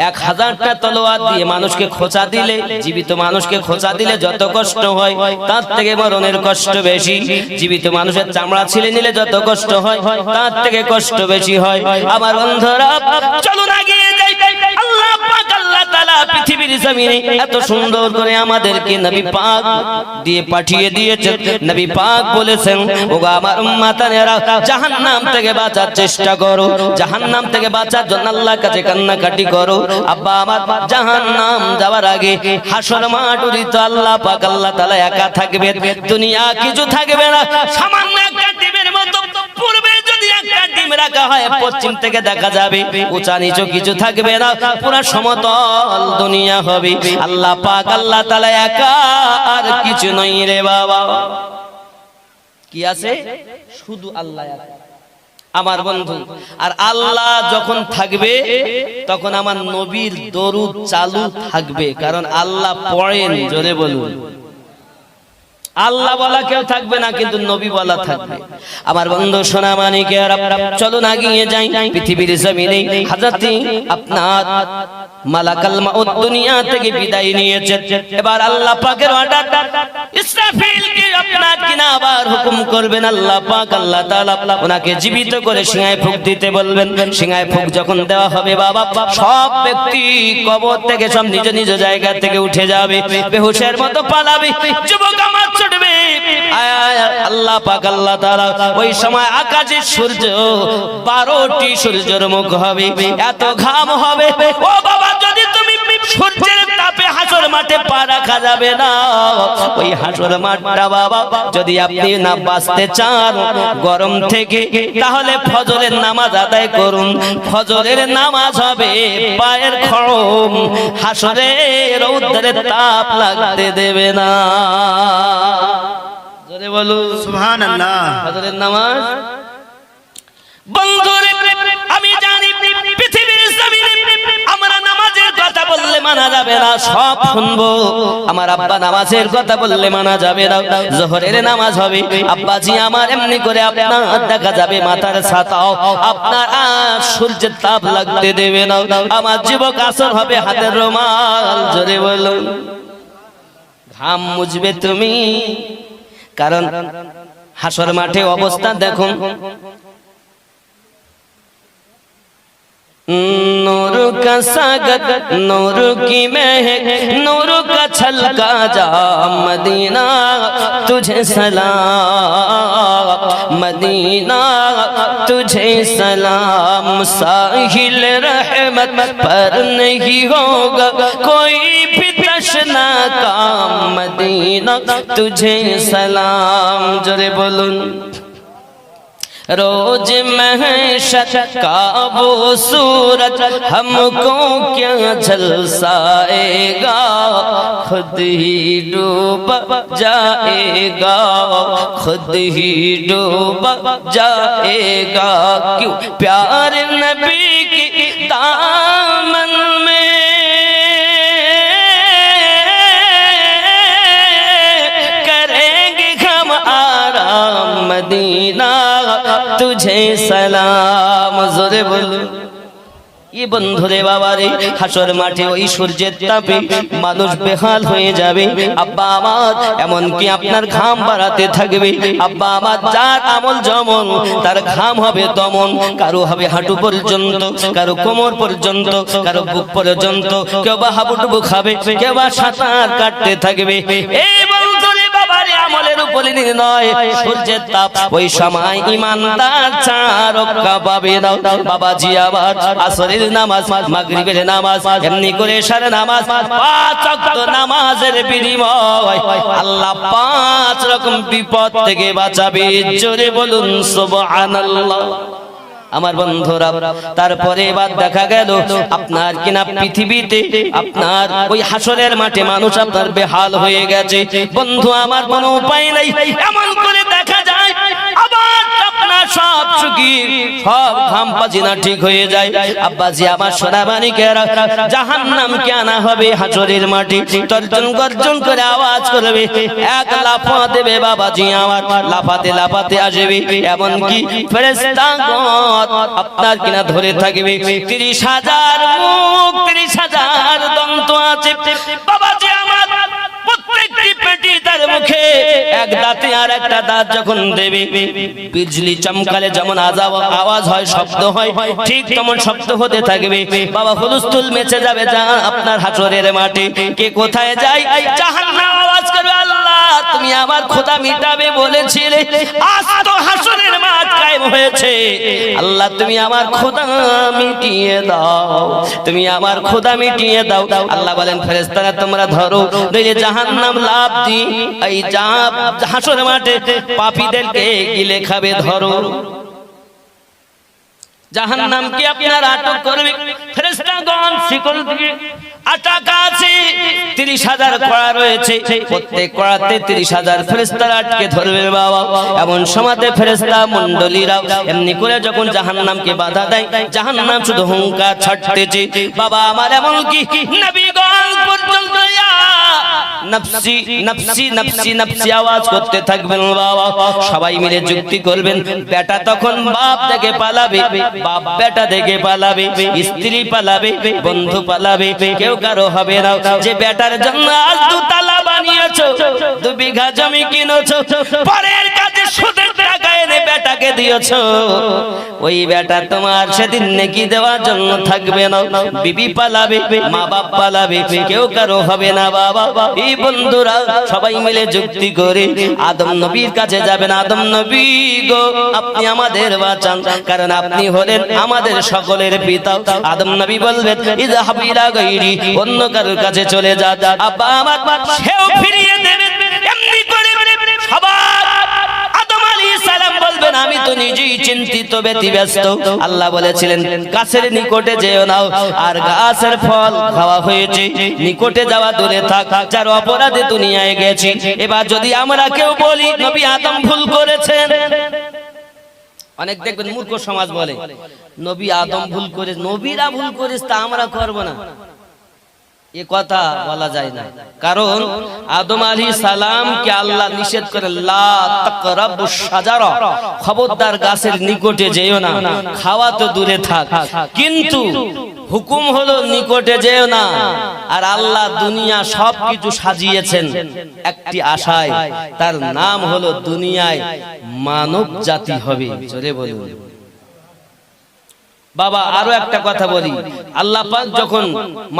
1000টা তলোয়ার দিয়ে মানুষকে খোঁচা দিলে, জীবিত মানুষকে খোঁচা দিলে যত কষ্ট হয় তার থেকে মরণের কষ্ট বেশি। জীবিত মানুষের চামড়া ছিলে নিলে যত কষ্ট হয় তার থেকে কষ্ট বেশি হয়। আমার বন্ধুরা, চলুন এগিয়ে যাই। আল্লাহ পাক আল্লাহ তাআলা পৃথিবীর জমিনে এত সুন্দর করে আমাদেরকে নবী পাক দিয়ে পাঠিয়ে দিয়েছেন। নবী পাক বলেছেন, ওগো আমার উম্মতানেরা, জাহান্নাম থেকে বাঁচার চেষ্টা করো, জাহান্নাম থেকে বাঁচার জন্য আল্লাহর কাছে কান্নাকাটি করো। আব্বা আমার, জাহান্নাম যাওয়ার আগে হাসর মাঠ উড়িত আল্লাহ পাক আল্লাহ তাআলা একা থাকবে, দুনিয়া কিছু থাকবে না। সামান্য একটা ডিমের মতো পূর্বে যদি একটা ডিম রাখা হয়, পশ্চিম থেকে দেখা যাবে উঁচা নিচু কিছু থাকবে না, পুরো সমতল দুনিয়া হবে। আল্লাহ পাক আল্লাহ তাআলা একা, আর কিছু নয় রে বাবা। কি আছে? শুধু আল্লাহ একা। আমার বন্ধু, আর আল্লাহ যখন থাকবে তখন আমার নবীর দরুদ চালু থাকবে, কারণ আল্লাহ পড়েন। জোরে বলুন, আল্লাহ বলা কেউ থাকবে না, কিন্তু নবী বলা থাকবে। আমার বন্ধু সোনামানিকেরা, চলুন এগিয়ে যাই। পৃথিবীর জমিনে হযরত আপনার মালাকাল মাউত দুনিয়া থেকে বিদায় নিয়েছেন। এবার আল্লাহ পাকের অর্ডার, ইসরাফিলকে আপনার কিনা আবার হুকুম করবেন আল্লাহ পাক আল্লাহ তাআলা, ওনাকে জীবিত করে সিংহায় ফুঁক দিতে বলবেন। সিংহায় ফুঁক যখন দেওয়া হবে বাবা, সব ব্যক্তি কবর থেকে সব নিজ নিজ জায়গা থেকে উঠে যাবে, বেহুশের মতো পালাবে, যুবক আমার ছুটবে। আল্লাহ পাক আল্লাহ তাআলা ওই সময় আকাশের সূর্য 12টি সূর্যের মুখ হবে, এত ঘাম হবে। ও বাবা, যদি তুমি সূর্যের তাপে হাসর মাঠে পা রাখা যাবে না। ওই হাসর মাঠটা বাবা, যদি আপনি না বাঁচতে চান গরম থেকে, তাহলে ফজরের নামাজ আদায় করুন। ফজরের নামাজ হবে পায়ের খড়ম, হাসরে রৌদ্রের তাপ লাগতে দেবে না। জোরে বলুন সুবহানাল্লাহ। ফজরের নামাজ, বন্ধুরে আমি জানি পৃথিবীর জমিনে আমরা নামাজের কথা বললে মানা যাবে না, সব শুনবো। আমার আব্বা নামাজের কথা বললে মানা যাবে না। জোহরের নামাজ হবে, আব্বাজি আমার এমনি করে আপনার দেখা যাবে মাথার ছাতাও আপনার সূর্যের তাপ লাগতে দেবে না। আমার যুবক আসর হবে হাতের রুমাল, জোরে বলুন। ঘাম মুছবে তুমি, কারণ হাসর মাঠে অবস্থা দেখুন। नूर का सागर, नूर की महक, नूर का छलका जा मदीना तुझे सलाम, मदीना तुझे सलाम। साहिल रहमत पर नहीं होगा कोई भी तशना काम, मदीना तुझे सलाम। जोरे बोलूं। रोज महशर का वो सूरज हमको क्या झलसाएगा, खुद ही डूब जाएगा, खुद ही डूब जाएगा। क्यों प्यार नबी की दामन में करेंगे हम आराम, मदीना तुझे सलाम। जोरे बोलो। ये बंधुरे बाबा रे, হাসর মাঠে ওই সূর্যের তাপে মানুষ বেহাল হয়ে যাবে। আব্বা আমার এমনকি আপনার ঘাম বাড়াতে থাকবে। আব্বা আমার যার আমল যেমন, তার ঘাম হবে তেমন। কারো হবে হাঁটু পর্যন্ত, কারো কোমর পর্যন্ত, কারো বুক পর্যন্ত, কেউ বা হাবুডুবু খাবে, কেউ বা সাঁতার কাটতে থাকবে। এই বন্ধুরে বাবার আমলের উপরে নির্ণয় সূর্যের তাপ। ওই সময় ইমানদার চার রক্ষা পাবে না। বাবাজি আবার আসরের নামাজ, মাগরিবের নামাজ, এমনি করে সারা নামাজ, পাঁচ ওয়াক্ত নামাজের বিনিময় আল্লাহ পাঁচ রকম বিপদ থেকে বাঁচাবে। জোরে বলুন সুবহানাল্লাহ। আমার বন্ধুরা, তারপরে এবার দেখা গেল আপনার কিনা পৃথিবীতে আপনার ওই হাসরের মাঠে মানুষ আপনার বেহাল হয়ে গেছে। বন্ধু আমার কোনো উপায় নাই, এমন করে দেখা যায় আবার আপনার সব চুকি সব ঘাম পাজিনা ঠিক হয়ে যায়। আব্বাজি আমার সোনামানিকেরা, জাহান্নামকে আনা হবে হাসরের মাঠে, তর্জন গর্জন করে আওয়াজ করবে, এক লাফা দেবে বাবাজি আমার, লাফাতে লাফাতে আসবে। এমনকি ফেরেশতাগণ আপনার কিনা ধরে থাকবে। 30,000 মুখ, 30,000 দন্ত আছে বাবাজি আমার। প্রত্যেকটি পেটি তার মুখে এক দাঁতে আর একটা দাঁত যখন দেবে, বিজলি চমকালে যেমন আওয়াজ হয়, শব্দ হয়, ঠিক তেমন শব্দ হতে থাকবে। বাবা হুলস্থুল মেচে যাবে যা আপনার হাসরের মাঠে। কে কোথায় যায়? জাহান্নাম আওয়াজ করবে, আল্লাহ তুমি আমার ক্ষুধা মিটাবে বলেছিলে, আজ তো হাসরের মাঠ কায়েম হয়েছে, আল্লাহ তুমি আমার ক্ষুধা মিটিয়ে দাও, তুমি আমার ক্ষুধা মিটিয়ে দাও। আল্লাহ বলেন ফেরেশতারা তোমরা ধরো, নইলে জাহান্নাম লাভ দি এই হাসরের মাঠে পাপীদেরকে গিলে খাবে, ধরো। জাহান্নামকে আপনার আটক করবে ফেরেশতাগণ, শিকল দিয়ে আটকা আছে। 30,000 কড়া রয়েছে, প্রত্যেক কড়াতে 30,000 ফেরেশতারা আটকে ধরবে বাবা। এমন সময়তে ফেরেশতা মণ্ডলীরা এমনি করে যখন জাহান্নামকে বাধা দেয়, জাহান্নাম শুধু হুঙ্কার ছাড়তেছে বাবা আমার। এমন কি নবীগণ পর্যন্ত নফসি নফসি নফসি নফসি আওয়াজ করতে থাকবেন বাবা। সবাই মিলে যুক্তি করবেন। বেটা তখন বাপ থেকে পালাবে, বাপ বেটা থেকে পালাবে, স্ত্রী পালাবে, বন্ধু পালাবে, কেউ কারো হবে না। যে বেটার জন্য আজ 2 তালা বানিয়েছো, 2 বিঘা জমি কিনেছো, পরের কাছে সুদের টাকা এনে বেটাকে দিয়েছো, ওই বেটা তোমার সেদিন নেকি দেওয়ার জন্য থাকবে না। বিবি পালাবে, মা বাপ পালাবে, কেউ কারো হবে না বাবা। এই বন্ধুরা সবাই মিলে যুক্তি করে আদম নবীর কাছে যাবেন। আদম নবী গো, আপনি আমাদের বাঁচান, কারণ আপনি হলেন আমাদের সকলের পিতা। আদম নবী বলবেন ইযহাব ইলা গায়রি, অন্য কারোর কাছে চলে যা। আব্বা আমার সেও ফিরিয়ে দেবেন। এমনি করে সবার আদম আলাইহিস সালাম বলবেন আমি তো নিজেই চিন্তিত, ব্যতিব্যস্ত। আল্লাহ বলেছিলেন গাছের নিকটে যেও না, আর গাছের ফল খাওয়া হয়েছে, নিকটে যাওয়া দূরে থাক, যার অপরাধে দুনিয়ায় গেছি। এবার যদি আমরা কেউ বলি নবী আদম ভুল করেছেন, অনেক দেখবেন মূর্খ সমাজ বলে নবী আদম ভুল করে, নবীরা ভুল করেছে তা আমরা করব না। এ কথা বলা যায় না, কারণ আদম আলাইহিস সালামকে আল্লাহ নিষেধ করে লা তাকরাবুশ শাজারা, খবরদার গাছের নিকটে যেও না, খাওয়া তো দূরে থাক, কিন্তু হুকুম হলো নিকটে যেও না। আর আল্লাহ দুনিয়া সবকিছু সাজিয়েছেন একটি আশায়, তার নাম হলো দুনিয়ায় মানব জাতি হবে। জোরে বলুন বাবা। আরো একটা কথা বলি, আল্লাহ পাক যখন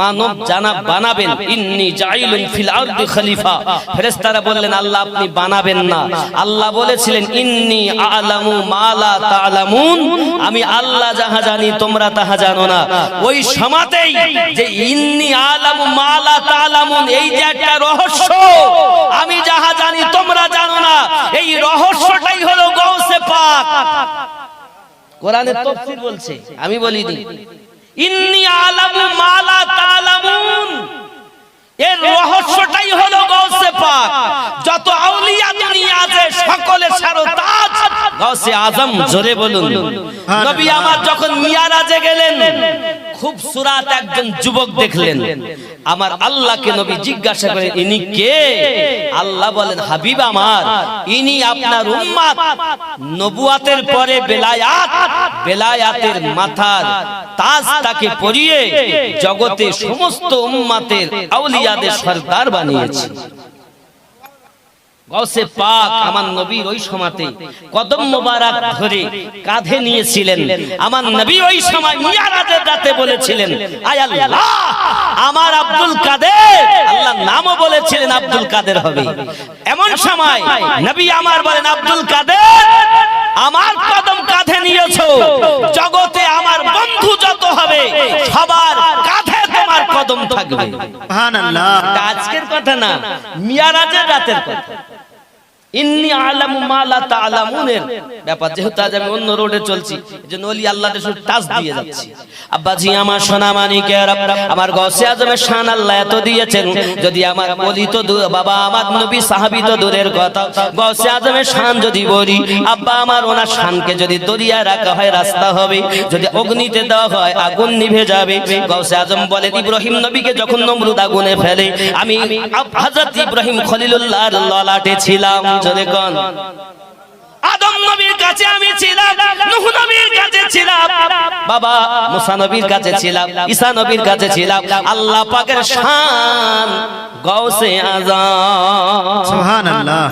মানব জানাব বানাবেন, ইন্নী জাইলুন ফিল আরদি খলিফা, ফেরেশতারা বললেন আল্লাহ আপনি বানাবেন না, আল্লাহ বলেছিলেন ইন্নী আ'লামু মা লা তা'লামুন, আমি আল্লাহ যাহা জানি তোমরা তাহা জানো না। ওই সময়তেই যে ইন্নী আ'লামু মা লা তা'লামুন, এই যে একটা রহস্য, আমি যাহা জানি তোমরা জানো না, এই রহস্যটাই হলো গাউসে পাক। কোরআনের তাফসীর বলছে, আমি বলিনি। ইন্নী আ'লামু মা লা তা'লামুন, এর রহস্যটাই হলো গাউসে পাক। যত আউলিয়া দুনিয়া আছে সকলের সারতাজ গাউসে আজম। জোরে বলুন। নবী আমার যখন মিরাজে গেলেন, খুব সুরাত একজন যুবক দেখলেন, আমার আল্লাহকে নবী জিজ্ঞাসা করেন ইনি কে? আল্লাহ বলেন হাবিব আমার, ইনি আপনার উম্মত, নবুয়াতের পরে বেলায়াত, বেলায়াতের মাথার তাজ তাকে পরিয়ে জগতে সমস্ত উম্মতের আউলিয়াদের সরদার বানিয়েছে। গাউসে পাক আমার নবীর ওই সময়তে কদম মোবারক ধরে কাঁধে নিয়েছিলেন। আমার নবী ওই সময় মিরাজের রাতে বলেছিলেন আয় আল্লাহ আমার আব্দুল কাদের, আল্লাহ নামও বলেছিলেন আব্দুল কাদের হবে। এমন সময় নবী আমার বলেন আব্দুল কাদের, আমার কদম কাঁধে নিয়েছো, জগতে আমার বন্ধু যত হবে সবার কাঁধে তোমার কদম থাকবে। সুবহানাল্লাহ। আজকের কথা না, মিরাজের রাতের কথা। ইন্নী আ'লামু মা লা তা'লামুনের ব্যাপার, যেহেতু আজ আমি অন্য রোডে চলছি, এজন্য ওলি আল্লাহদের শুধু টাচ দিয়ে যাচ্ছি। আব্বাজি আমার সোনা মানিকের, আমার গাউসে আজমের শান আল্লাহ এত দিয়েছেন, যদি আমার বলি তো বাবা আমার নবী সাহাবী তো দূরের কথা, গাউসে আজমের শান যদি বলি, আব্বা আমার ওনার শানকে যদি দরিয়া রাখা হয় রাস্তা হবে, যদি অগ্নিতে দেওয়া হয় আগুন নিভে যাবে। গাউসে আজম বলেন ইব্রাহিম নবীকে যখন নমরুদ আগুনে ফেলে, আমি হযরত ইব্রাহিম খলিলুল্লাহর ললাটে ছিলাম। জোরে কোন আদম নবীর কাছে আমি ছিলাম, নূহ নবীর কাছে ছিলাম, বাবা মুসা নবীর কাছে ছিলাম, ঈসা নবীর কাছে ছিলাম। আল্লাহ পাকের শান গাউসে আজম। সুবহানাল্লাহ।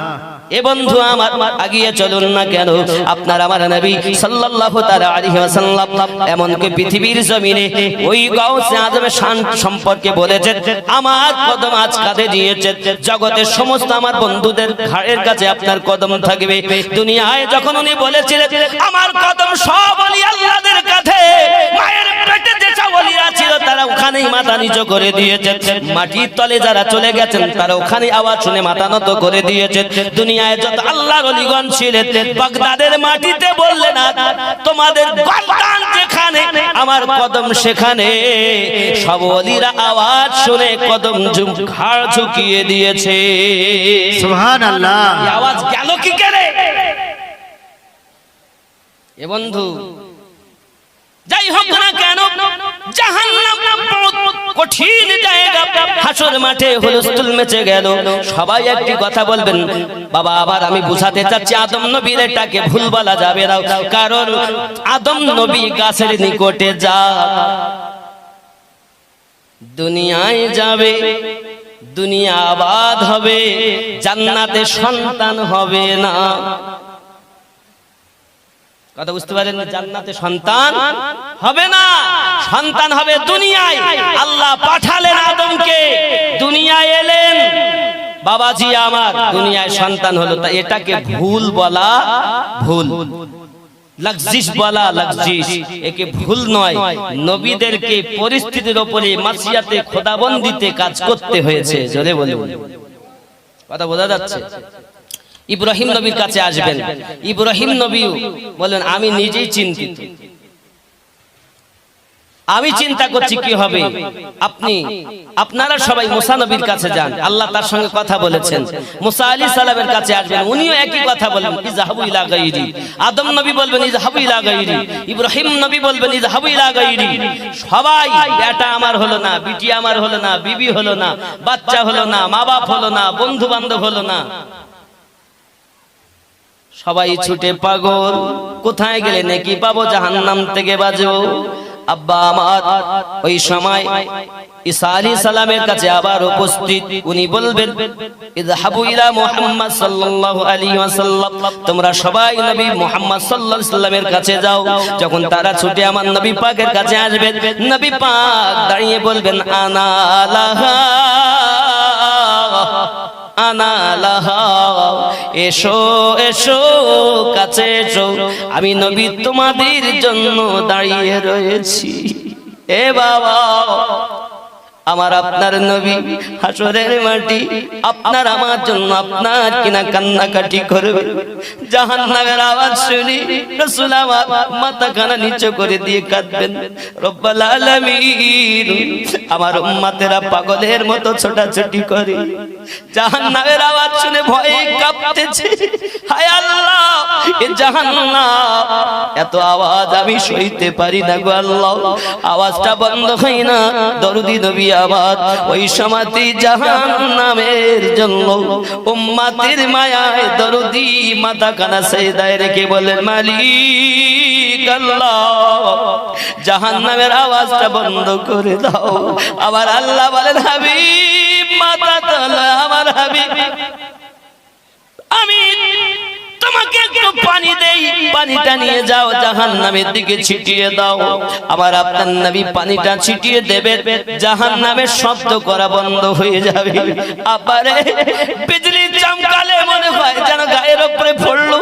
এ বন্ধু আমার আগিয়ে চলুন না কেন, আপনার আমার নবী সাল্লাল্লাহু তাআলা আলাইহি ওয়াসাল্লাম এমনকি পৃথিবীর জমিনে ওই গাউসে আজমের শান সম্পর্কে বলেছেন আমার কদম আজ কাঁধে দিয়েছে, জগতের সমস্ত আমার বন্ধুদের ঘাড়ের কাছে আপনার কদম থাকবে। দুনিয়ায় যখন উনি বলেছিলেন আমার কদম সব ওলি আল্লাহদের কাঁধে, মায়ের পেটে যে ওলিরা ছিল তারা ওখানেই মাথা নিচু করে দিয়েছেন, মাটির তলে যারা চলে গেছেন তারা ওখানেই আওয়াজ শুনে মাথা নত করে দিয়েছেন। দুনিয়ায় যত আল্লাহর ওলিগণ ছিলেন বাগদাদের মাটিতে বললেন তোমাদের গর্দান যেখানে আমার কদম সেখানে, সব ওলিরা আওয়াজ শুনে কদম ঘাড় ঝুঁকিয়ে দিয়েছে। সুবহানাল্লাহ। এই আওয়াজ গেল কি করে? এ বন্ধু যাই হোক না কেন, জাহান্নাম কঠিন জায়গা, হাসর মাঠে হুলস্থুল মেচে গেল। সবাই একটি কথা বলবেন বাবা, আবার আমি বুঝাতে চাচ্ছি আদম নবীর এটাকে ভুল বলা যাবে না, কারণ আদম নবী গাছের নিকটে যা দুনিয়ায় যাবে, দুনিয়া আবাদ হবে, জান্নাতে সন্তান হবে না। কথা বুঝতে পারেন? জান্নাতে সন্তান হবে না, সন্তান হবে দুনিয়ায়। আল্লাহ পাঠালেন আদমকে, দুনিয়ায় এলেন, বাবাজি আমার দুনিয়ায় সন্তান হলো, তা এটাকে ভুল বলা ভুল, লগজিস বলা লগজিস, একে ভুল নয়। নবীদেরকে পরিস্থিতির উপরে মাসিয়াতে খোদাবন্দিতে কাজ করতে হয়েছে। জোরে বলুন, কথা বোঝা যাচ্ছে? ইব্রাহিম নবীর কাছে আসবেন, ইব্রাহিম নবী বলেন আমি নিজেই চিন্তিত, আমি চিন্তা করছি কি হবে। আপনারা সবাই মুসা নবীর কাছে যান, আল্লাহ তার সঙ্গে কথা বলেছেন। মুসা আলাইহিস সালামের কাছে আসবেন, উনিও একই কথা বলবেন, ইযহাবু ইলা গায়রি। আদম নবী বলবেন ইযহাবু ইলা গায়রি, ইব্রাহিম নবী বলবেন ইযহাবু ইলা গায়রি। সবাই এটা আমার হলো না, বিটি আমার হলো না, বিবি হলো না, বাচ্চা হলো না, মা বাপ হলো না, বন্ধু বান্ধব হলো না, সবাই ছুটে পাগল। কোথায় গেলে নাকি পাবো, জাহান্নাম থেকে বাঁচবো। আব্বা আমার ওই সময় ঈসা আলাইহিস সালামের কাছে আবার উপস্থিত, উনি বলবেন ইযহাবু ইলা মুহাম্মদ সাল্লাল্লাহু আলাইহি ওয়াসাল্লাম, তোমরা সবাই নবী মুহাম্মদ সাল্লাল্লাহু আলাইহি ওয়াসাল্লামের কাছে যাও। যখন তারা ছুটে আমার নবী পাকের কাছে আসবে, নবী পাক দাঁড়িয়ে বলবেন আনা লাহা আনা লাহা, এসো এসো কাছে এসো, আমি নবী তোমাদের জন্য দাঁড়িয়ে রয়েছি। এ বাবা, আমার আপনার নবী হাসরের মাটি আপনার আমার জন্য আপনার কিনা কান্নাকাটি করবে। জাহান্নামের আওয়াজ শুনি রাসূল আমার মাথা খানা নিচু করে দিয়ে কাঁদবেন, রব্বুল আলামিন আমার উম্মতেরা পাগলের মতো ছোটাছুটি করে, জাহান্নামের আওয়াজ শুনে ভয়ে কাঁপতেছে। হায় আল্লাহ, এ জাহান্নাম, এত আওয়াজ আমি সইতে পারি না গো আল্লাহ, আওয়াজটা বন্ধ হয় না। দরুদি নবী আবার ওই সমাতি জাহান্নামের জন্য উম্মতের মায়ায় দরুদি মাথা কানা সেজদায় রেখে বলেন মালিক আল্লাহ, জাহান্নামের আওয়াজটা বন্ধ করে দাও। আবার আল্লাহ বলেন হাবিব মাথা তোলো, আমার হাবিব আমি তোমাকে একটু পানি দেই, পানিটা নিয়ে যাও জাহান্নামের দিকে ছিটিয়ে দাও। আবার আপনার নবী পানিটা ছিটিয়ে দেবে, জাহান্নামের শব্দ করা বন্ধ হয়ে যাবে। আবার বিজলি চমকালে মনে হয় যেন গায়ের উপরে পড়লো।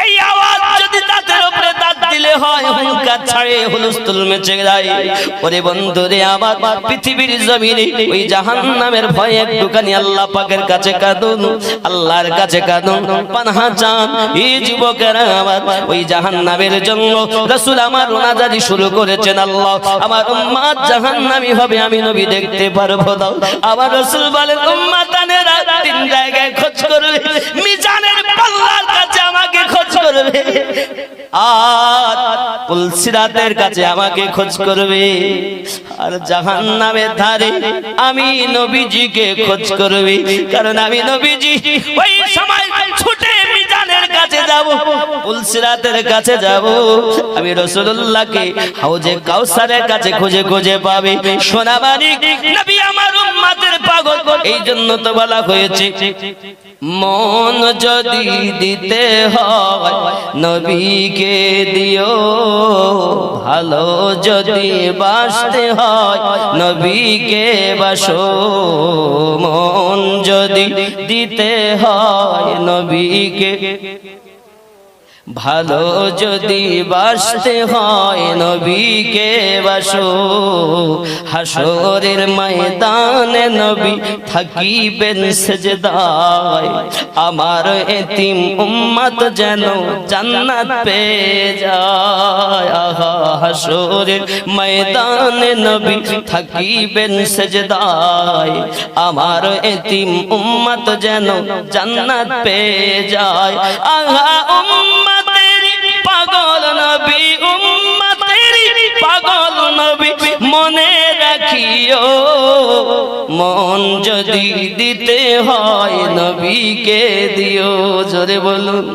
এই আওয়াজ যদি দাঁতের উপরে দাঁত দিলে হয় হুঙ্কার ছাড়ে হুলস্থুল মেচে যায়। ওরে বন্ধুরে আমার পৃথিবীর জমিনে ওই জাহান্নামের ভয়ে একটুখানি আল্লাহ পাকের কাছে কাঁদুন, আল্লাহর কাছে কাঁদুন, পানাহা চান। এই যুবকেরা আমার ওই জাহান্নামের জন্য রাসূল আমার ওনাজারি শুরু করেছেন, আল্লাহ আমার উম্মত জাহান্নামী হবে আমি নবী দেখতে পারবো দাও। আবার রাসূল বলেন উম্মতানেরা তিন জায়গায় খোঁজ করবে, মিজানের পাল্লার কাছে আমাকে খোঁজ করবে, আর পুলসিরাতের কাছে আমাকে খোঁজ করবে, আর জাহান্নামের ধারে আমি নবীজিকে খোঁজ করবে। কারণ আমি নবীজি ওই সময় ছুটে মিজানের কাছে যাব, পুলসিরাতের কাছে যাব, আমি রাসূলুল্লাহকে হাউজে কাউসারের কাছে খুঁজে খুঁজে পাবে। সোনাবাড়ি নবী আমার উম্মতের পাগল, এই জন্য তো বলা হয়েছে মন যদি দিতে হয় নবীকে দিও, ভালো যদি বাসতে হয় নবীকে বাসো, মন যদি দিতে হয় নবীকে, ভালো যদি বাসতে হয় নবীকে বাসো, হাসরের ময়দানে নবী থাকিবেন সেজদায়, আমার এতিম উম্মত যেন জান্নাত পেয়ে যায়। আহা, হাসরের ময়দানে নবী থাকিবেন সেজদায়, আমার এতিম উম্মত যেন জান্নাত পেয়ে যায়। আহা পাগল নবী, উম্মতের পাগল নবী, মনে রাখিও মন যদি দিতে হয় নবীকে দিও। জোরে বলুন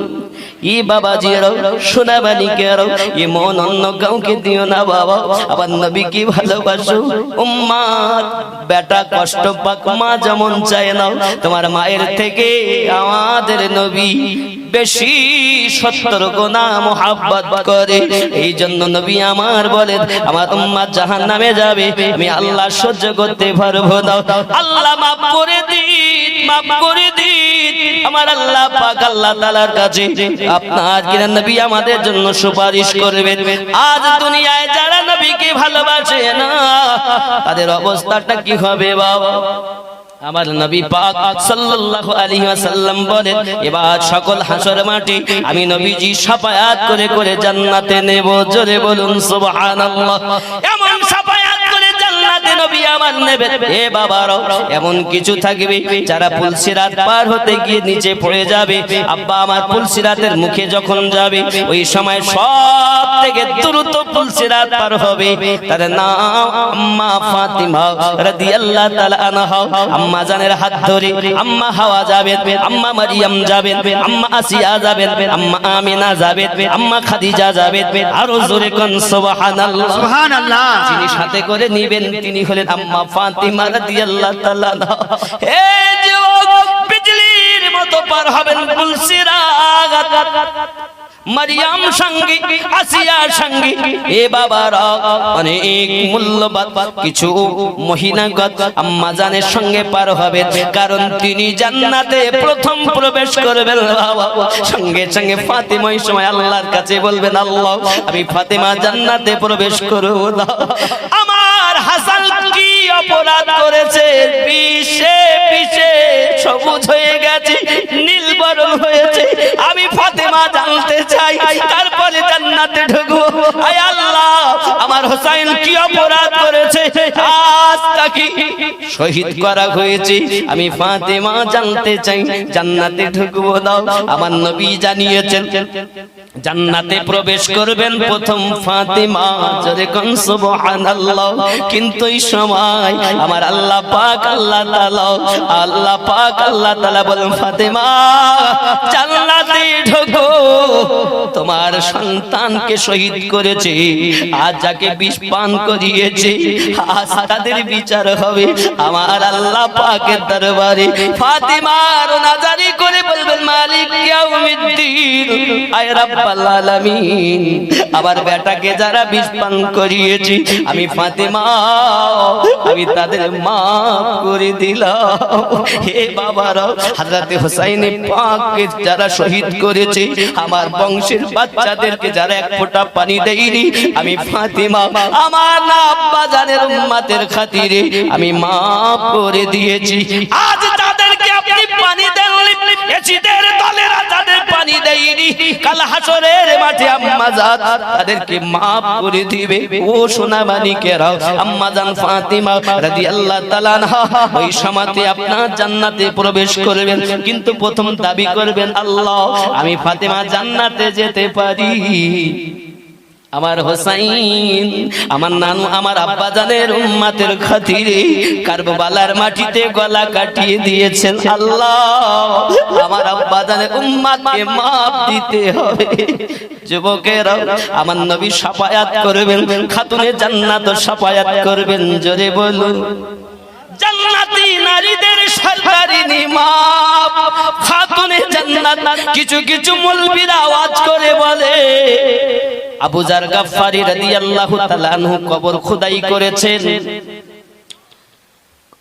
ই বাবাজিরাও সোনাবালিকেরাও, এ মন অন্য কাউকে দিও না বাবা, আবার নবীকে ভালোবাসো। উম্মত বেটা কষ্ট পাক, মা যেমন চায় না, তোমার মায়ের থেকে আমাদের নবী বেশি 70 গুণা মুহাব্বত করে। এই জন্য নবী আমার বলেন আমার উম্মত জাহান্নামে যাবে, আমি আল্লাহ সহ্য করতে পারবো না। আল্লাহ মাফ করে দিন, মাফ করে দিন আমার আল্লাহ পাক আল্লাহ তাআলার কাছে আপনার কিনা নবী আমাদের জন্য সুপারিশ করবেন। আজ দুনিয়ায় যারা নবীকে ভালোবাসে না তাদের অবস্থাটা কি হবে বাবা? আমার নবী পাক সাল্লাল্লাহু আলাইহি ওয়াসাল্লাম বলেন, এবার সকল হাসর মাঠে আমি নবীজি শাফায়াত করে করে জান্নাতে নেব। জোরে বলুন সুবহানাল্লাহ। এমন শাফায়াত করে জান্নাতে নবী আমার নেবেন। এ বাবারা, এমন কিছু থাকবে যারা পুলসিরাত পার হতে গিয়ে নিচে পড়ে যাবে। আব্বা আমার পুলসিরাতের মুখে যখন যাবে, ওই সময় সব থেকে দ্রুত পুলসিরাত পার হবে। তার নাম আম্মা ফাতিমা রাদিয়াল্লাহু তাআলা আনহা। আম্মা জানের হাত ধরে আম্মা হাওয়া যাবেন, আম্মা মারিয়াম যাবেন, আম্মা আসিয়া যাবেন, আম্মা আমিনা যাবেন, আম্মা খাদিজা যাবেন। আরো জোরে কোন সুবহানাল্লাহ। সুবহানাল্লাহ। যিনি সাথে করে নিবেন তিনি হলেন আম্মা ফাতিমা রাদিয়াল্লাহু তাআলা আনহা। এই যুবক বিজলির মতো পার হবেন পুলসিরাত। মারিয়াম সঙ্গী, আসিয়া সঙ্গী। এ বাবারা, অনেক মূল্যবান কিছু মহিলাগত আম্মা জানের সঙ্গে পার হবে, কারণ তিনি জান্নাতে প্রথম প্রবেশ করবেন। সঙ্গে সঙ্গে ফাতিমা ওই সময় আল্লাহর কাছে বলবেন, আল্লাহ আমি ফাতিমা জান্নাতে প্রবেশ করব না। আমার হাসান কি অপরাধ করেছে? পিছে পিছে সবুজ হয়ে গেছে, নীল বরণ হয়েছে। আমি ফাতিমা জানতে চাই, তারপরে জান্নাতে ঢুকবো। আয় আল্লাহ, আমার হোসেন কি অপরাধ করেছে? আজ তাকে শহীদ করা হয়েছে। আমি ফাতিমা জানতে চাই, জান্নাতে ঢুকবো দাও। আমার নবী জানিয়েছেন জান্নাতে প্রবেশ করবেন প্রথম ফাতিমা। জোরে কোন সুবহানাল্লাহ। কিন্তু এই সময় আমার আল্লাহ পাক আল্লাহ তাআলা বলেন, ফাতিমা জান্নাতে ঢোকো। তোমার সন্তানকে শহীদ করেছে, আজ যাকে বিষ পান করিয়েছে, আজ তাদের বিচার হবে আমার আল্লাহ পাকের দরবারে। ফাতিমা রোনাজারি করে বলবেন, মালিক ইয়াউমিদ্দিন, আয় রাব্বাল আলামিন, আমার বেটাকে যারা বিষ পান করিয়েছে, আমি ফাতিমা আমি তাদের মাফ করে দিলাম। হে বাবারা, হযরতে হুসাইন পাককে যারা শহীদ করেছে, আমার বংশের বাচ্চাদেরকে যারা এক ফোঁটা পানি দেয়নি, আমি ফাতিমা আমার না আব্বা জানের উম্মতের খাতিরে আমি মাফ করে দিয়েছি। আজ তাদেরকে আপনি পানি দেননি, এজিদের দলেরা যাদের পানি দেয়নি, কাল হাসরের মাঠে আম্মা জান তাদেরকে মাফ করে দিবে। ও সোনা মানিকেরা, আম্মা জান ফাতিমা রাদিয়াল্লাহু তাআলা আনহা ওই সময়তে আপনার জান্নাতে প্রবেশ করবেন, কিন্তু প্রথম দাবি করবেন, আল্লাহ আমি ফাতিমা জান্নাতে যেতে পারি। আমার হোসাইন, আমার নানু, আমার আব্বা জানের উম্মতের খাতিরে কারবালার মাটিতে গলা কাটিয়ে দিয়েছেন। আল্লাহ আমার আব্বা জানের উম্মতকে মাফ দিতে হবে। যুবকেরা, আমার নবী শাফায়াত করবেন, খাতুনে জান্নাত শাফায়াত করবেন। জোরে বলুন, জান্নাতি নারীদের সরকারি নিমাপ খাতুনে জান্নাত। কিছু কিছু মৌলবীরা আওয়াজ করে বলে, আবু যার গাফফারি রাদিয়াল্লাহু তাআলা আনহু কবর খোদাই করেছেন।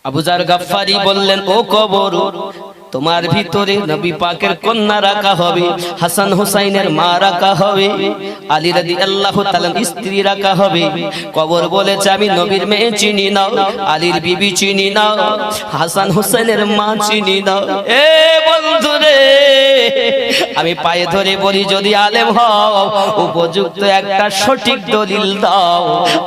আবু যার গাফফারি বললেন, ও কবর, তোমার ভিতরে নবী পাকের কন্যা রাখা হবে, হাসান হুসাইনের মা রাখা হবে, আলী রাদিয়াল্লাহু তাআলা স্ত্রী রাখা হবে। কবর বলেছে, আমি নবীর মেয়ে চিনি না, আলীর বিবি চিনি না, হাসান হুসাইনের মা চিনি না। এ বন্ধুরে, আমি পায়ে ধরে বলি, যদি আলেম হও উপযুক্ত একটা সঠিক দলিল দাও।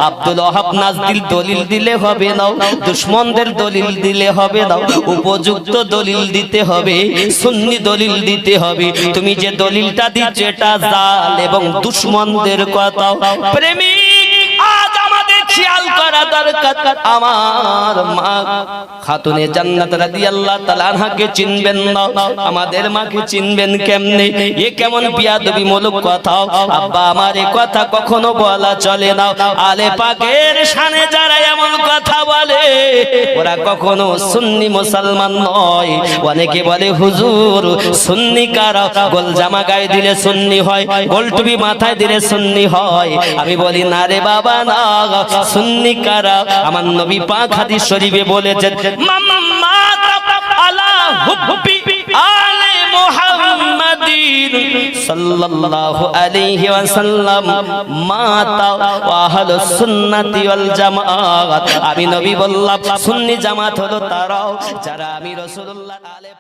আব্দুল ওয়াহাব নাজদিল দলিল দিলে হবে না, দুশমনদের দলিল দিলে হবে না, উপযুক্ত দলিল দিতে হবে, সুন্নি দলিল দিতে হবে। তুমি যে দলিলটা দিচ্ছ এটা জাল এবং দুশমনদের কথা। প্রেমিক, আজ আমাদের খেয়াল করা দরকার। আমার মা খাতুনে জান্নাত রাদিয়াল্লাহু তাআলা আনহাকে চিনবেন না, আমাদের মাকে চিনবেন কেমনে? এ কেমন বিয়াদবি মূলক কথা? আব্বা আমার এই কথা কখনো বলা চলে না। আলে পাকের শানে যারা এমন কথা বলে, ওরা কখনো সুন্নি মুসলমান নয়। অনেকে বলে, হুজুর সুন্নি কারা? গোল জামা গায়ে দিলে সুন্নি হয়, গোল টুপি মাথায় দিলে সুন্নি হয়। আমি বলি, না রে বাবা না, সুন্নি কারা? আমার নবী পাক হাদিস শরীফে বলেছেন, মাম্মা আলা হুব্বি আলে মুহাম্মাদিন সাল্লাল্লাহু আলাইহি ওয়াসাল্লাম মাতা ওয়া আহলুস সুন্নাতি ওয়াল জামাত। আমি নবী বললাম সুন্নি জামাত হলো তারাও যারা আমি রাসূলুল্লাহর আলে